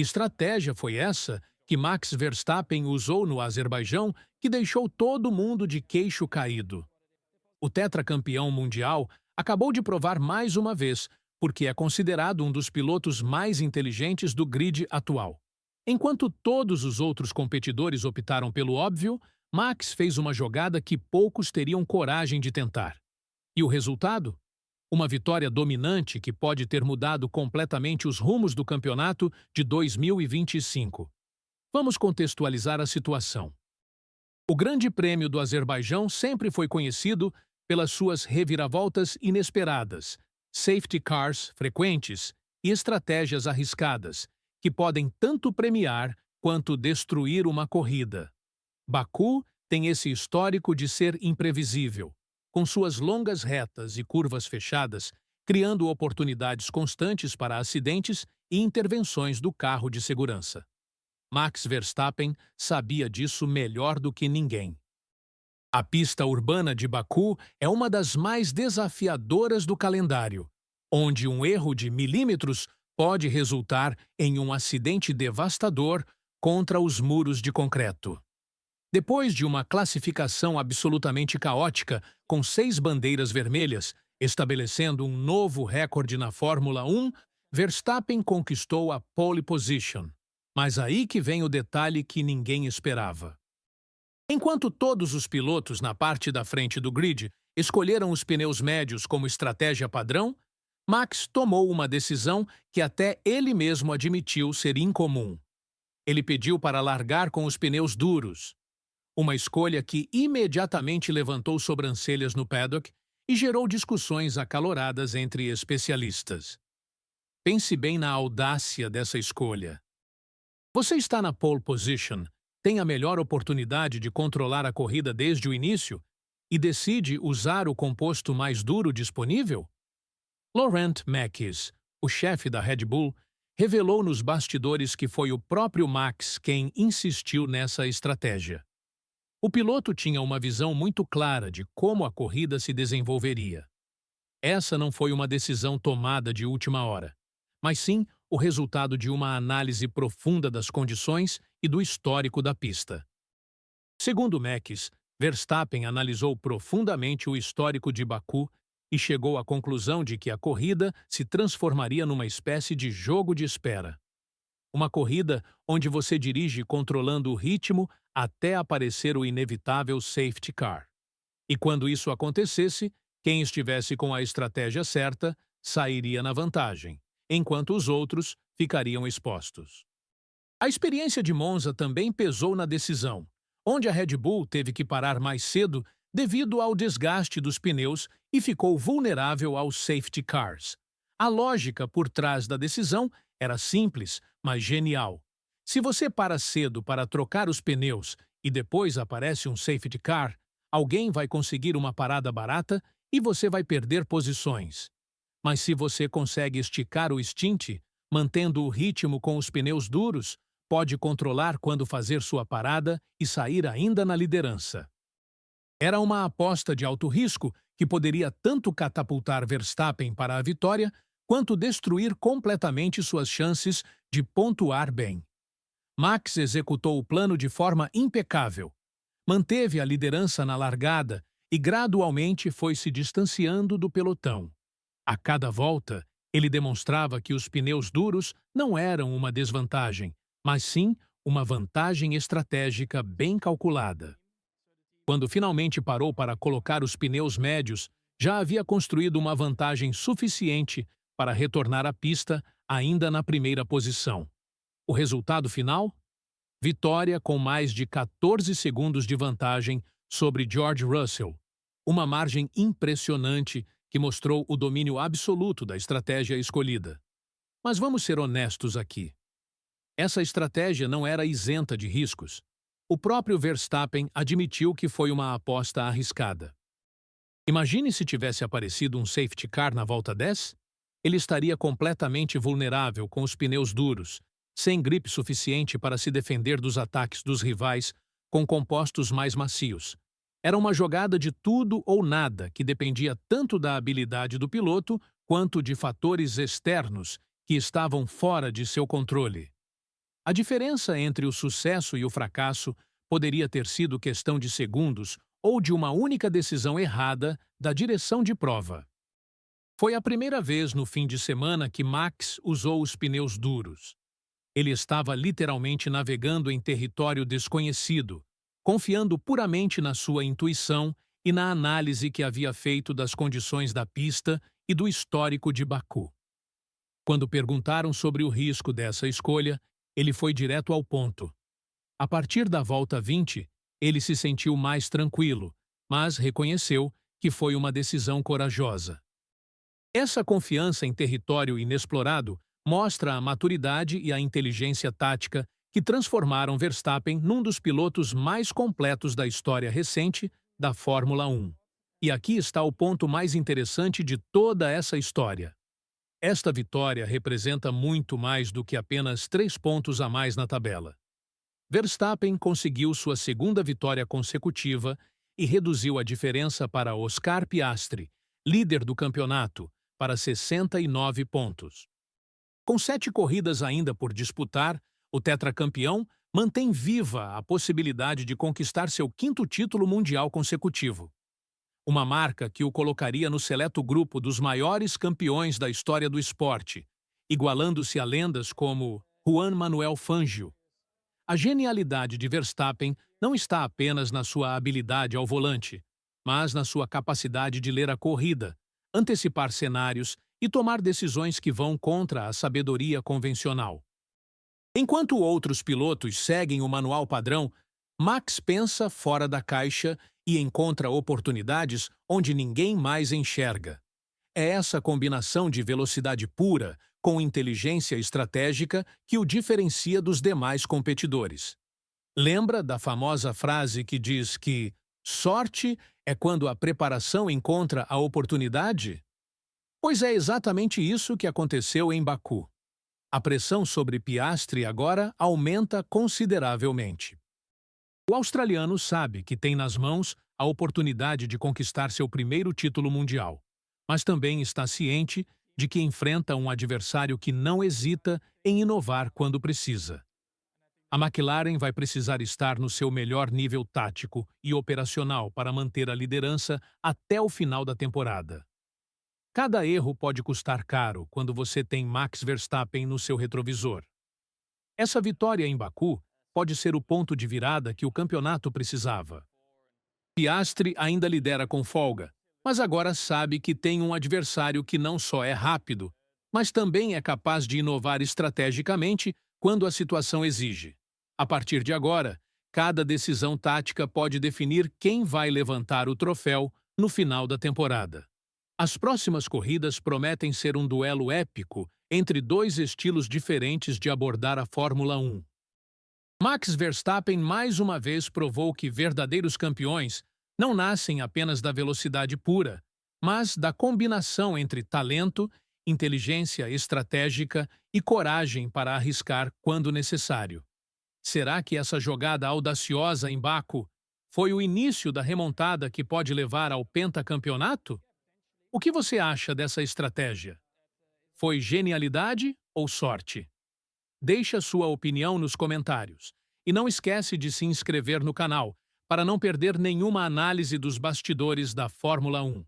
Que estratégia foi essa que Max Verstappen usou no Azerbaijão que deixou todo mundo de queixo caído? O tetracampeão mundial acabou de provar mais uma vez, porque é considerado um dos pilotos mais inteligentes do grid atual. Enquanto todos os outros competidores optaram pelo óbvio, Max fez uma jogada que poucos teriam coragem de tentar. E o resultado? Uma vitória dominante que pode ter mudado completamente os rumos do campeonato de 2025. Vamos contextualizar a situação. O Grande Prêmio do Azerbaijão sempre foi conhecido pelas suas reviravoltas inesperadas, safety cars frequentes e estratégias arriscadas, que podem tanto premiar quanto destruir uma corrida. Baku tem esse histórico de ser imprevisível, com suas longas retas e curvas fechadas, criando oportunidades constantes para acidentes e intervenções do carro de segurança. Max Verstappen sabia disso melhor do que ninguém. A pista urbana de Baku é uma das mais desafiadoras do calendário, onde um erro de milímetros pode resultar em um acidente devastador contra os muros de concreto. Depois de uma classificação absolutamente caótica, com 6 bandeiras vermelhas, estabelecendo um novo recorde na Fórmula 1, Verstappen conquistou a pole position. Mas aí que vem o detalhe que ninguém esperava. Enquanto todos os pilotos na parte da frente do grid escolheram os pneus médios como estratégia padrão, Max tomou uma decisão que até ele mesmo admitiu ser incomum. Ele pediu para largar com os pneus duros. Uma escolha que imediatamente levantou sobrancelhas no paddock e gerou discussões acaloradas entre especialistas. Pense bem na audácia dessa escolha. Você está na pole position, tem a melhor oportunidade de controlar a corrida desde o início e decide usar o composto mais duro disponível? Laurent Mekies, o chefe da Red Bull, revelou nos bastidores que foi o próprio Max quem insistiu nessa estratégia. O piloto tinha uma visão muito clara de como a corrida se desenvolveria. Essa não foi uma decisão tomada de última hora, mas sim o resultado de uma análise profunda das condições e do histórico da pista. Segundo Mekies, Verstappen analisou profundamente o histórico de Baku e chegou à conclusão de que a corrida se transformaria numa espécie de jogo de espera. Uma corrida onde você dirige controlando o ritmo até aparecer o inevitável safety car. E quando isso acontecesse, quem estivesse com a estratégia certa sairia na vantagem, enquanto os outros ficariam expostos. A experiência de Monza também pesou na decisão, onde a Red Bull teve que parar mais cedo devido ao desgaste dos pneus e ficou vulnerável aos safety cars. A lógica por trás da decisão era simples, mas genial. Se você para cedo para trocar os pneus e depois aparece um safety car, alguém vai conseguir uma parada barata e você vai perder posições. Mas se você consegue esticar o stint, mantendo o ritmo com os pneus duros, pode controlar quando fazer sua parada e sair ainda na liderança. Era uma aposta de alto risco que poderia tanto catapultar Verstappen para a vitória, quanto destruir completamente suas chances de pontuar bem. Max executou o plano de forma impecável. Manteve a liderança na largada e gradualmente foi se distanciando do pelotão. A cada volta, ele demonstrava que os pneus duros não eram uma desvantagem, mas sim uma vantagem estratégica bem calculada. Quando finalmente parou para colocar os pneus médios, já havia construído uma vantagem suficiente para retornar à pista ainda na primeira posição. O resultado final? Vitória com mais de 14 segundos de vantagem sobre George Russell, uma margem impressionante que mostrou o domínio absoluto da estratégia escolhida. Mas vamos ser honestos aqui. Essa estratégia não era isenta de riscos. O próprio Verstappen admitiu que foi uma aposta arriscada. Imagine se tivesse aparecido um safety car na volta 10? Ele estaria completamente vulnerável com os pneus duros, sem gripe suficiente para se defender dos ataques dos rivais com compostos mais macios. Era uma jogada de tudo ou nada que dependia tanto da habilidade do piloto quanto de fatores externos que estavam fora de seu controle. A diferença entre o sucesso e o fracasso poderia ter sido questão de segundos ou de uma única decisão errada da direção de prova. Foi a primeira vez no fim de semana que Max usou os pneus duros. Ele estava literalmente navegando em território desconhecido, confiando puramente na sua intuição e na análise que havia feito das condições da pista e do histórico de Baku. Quando perguntaram sobre o risco dessa escolha, ele foi direto ao ponto. A partir da volta 20, ele se sentiu mais tranquilo, mas reconheceu que foi uma decisão corajosa. Essa confiança em território inexplorado mostra a maturidade e a inteligência tática que transformaram Verstappen num dos pilotos mais completos da história recente da Fórmula 1. E aqui está o ponto mais interessante de toda essa história. Esta vitória representa muito mais do que apenas 3 pontos a mais na tabela. Verstappen conseguiu sua segunda vitória consecutiva e reduziu a diferença para Oscar Piastri, líder do campeonato, para 69 pontos. Com 7 corridas ainda por disputar, o tetracampeão mantém viva a possibilidade de conquistar seu 5º título mundial consecutivo. Uma marca que o colocaria no seleto grupo dos maiores campeões da história do esporte, igualando-se a lendas como Juan Manuel Fangio. A genialidade de Verstappen não está apenas na sua habilidade ao volante, mas na sua capacidade de ler a corrida, antecipar cenários e tomar decisões que vão contra a sabedoria convencional. Enquanto outros pilotos seguem o manual padrão, Max pensa fora da caixa e encontra oportunidades onde ninguém mais enxerga. É essa combinação de velocidade pura com inteligência estratégica que o diferencia dos demais competidores. Lembra da famosa frase que diz que sorte é quando a preparação encontra a oportunidade? Pois é exatamente isso que aconteceu em Baku. A pressão sobre Piastri agora aumenta consideravelmente. O australiano sabe que tem nas mãos a oportunidade de conquistar seu primeiro título mundial, mas também está ciente de que enfrenta um adversário que não hesita em inovar quando precisa. A McLaren vai precisar estar no seu melhor nível tático e operacional para manter a liderança até o final da temporada. Cada erro pode custar caro quando você tem Max Verstappen no seu retrovisor. Essa vitória em Baku pode ser o ponto de virada que o campeonato precisava. Piastri ainda lidera com folga, mas agora sabe que tem um adversário que não só é rápido, mas também é capaz de inovar estrategicamente quando a situação exige. A partir de agora, cada decisão tática pode definir quem vai levantar o troféu no final da temporada. As próximas corridas prometem ser um duelo épico entre 2 estilos diferentes de abordar a Fórmula 1. Max Verstappen mais uma vez provou que verdadeiros campeões não nascem apenas da velocidade pura, mas da combinação entre talento, inteligência estratégica e coragem para arriscar quando necessário. Será que essa jogada audaciosa em Baku foi o início da remontada que pode levar ao pentacampeonato? O que você acha dessa estratégia? Foi genialidade ou sorte? Deixe a sua opinião nos comentários. E não esquece de se inscrever no canal para não perder nenhuma análise dos bastidores da Fórmula 1.